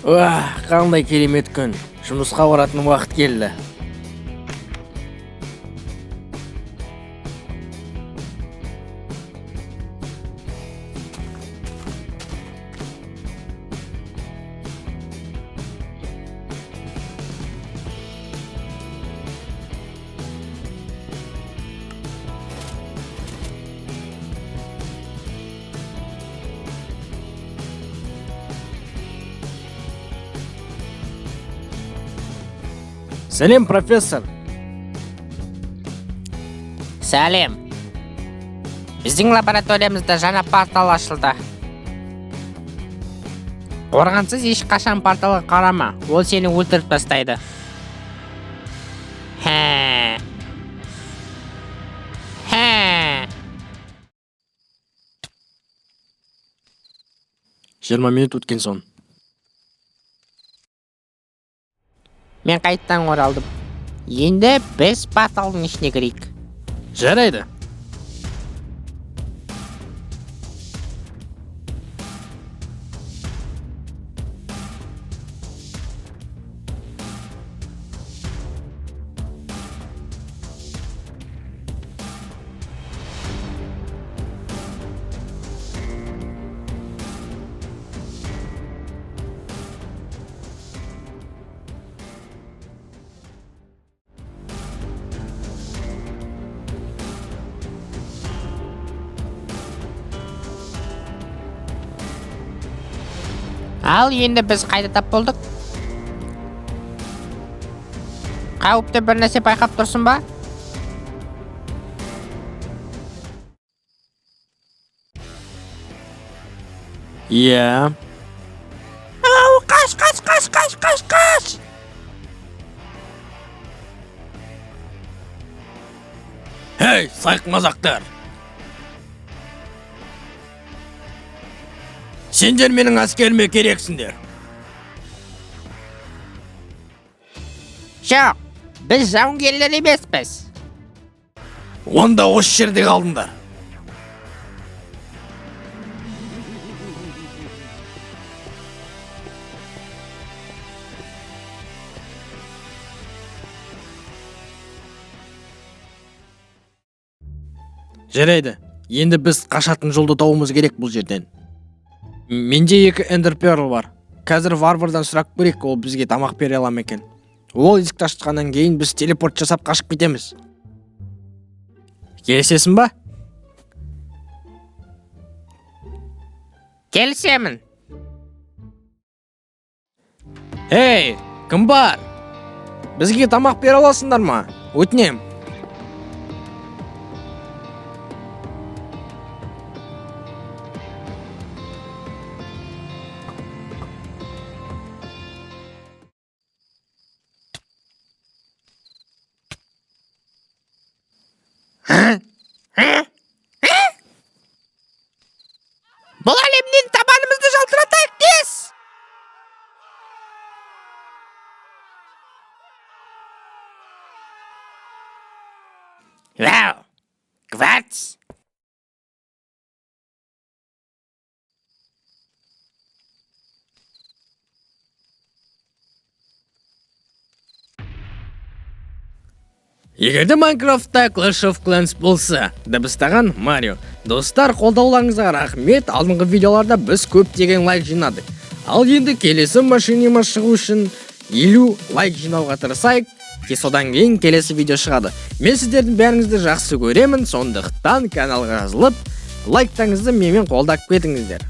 Қандай керемет күн. Жұмысқа баратын уақыт келді. Сәлем, профессор. Сәлем. Біздің лабораториямызда жаңа портал ашылды. Қорғансыз ешқашан порталға қарама, ол сені өлтіріп тастайды. 20 минут өткен соң. Мен қайттан оралдым. Енді біз порталдың ішіне кірейік. Жарайды. Ал енді біз қайда тап болдық? Қауіпті бір нәрсе байқап тұрсың ба? Иә. Қаш! Хей, сайқымазақтар! Сендер менің әскеріме керексіңдер. Жоқ, біз жауынгерлер емеспіз. Онда осы жерде қалдыңдар. Жарайды, енді біз қашатын жолды тауымыз керек бұл жерден. Менде 2 Ender Pearl бар. Қазір варвардан сұрақ көрейік, ол бізге тамақ бере ала ма екен. Ол есікті ашқаннан кейін біз телепорт жасап қашып кетеміз. Келісесің ба? Келісемін. Ей, кім бар? Бізге тамақ бере аласыңдар ма? Өтінем. Бұл әлемнен табанымызды жалтыратайық тез! Вау! Кварц! Егерде Майнкрафтта Clash of Clans болса, дыбыстаған Марио. Достар, қолдауларыңызға рахмет. Алдыңғы видеоларда біз көптеген лайк жинадық. Ал енді келесі машинема шығу үшін 50 лайк жинауға тырысайық. Содан кейін келесі видео шығады. Мен сіздердің бәріңізді жақсы көремін, сондықтан каналға жазылып, лайктарыңызды менімен қолдап кетіңіздер.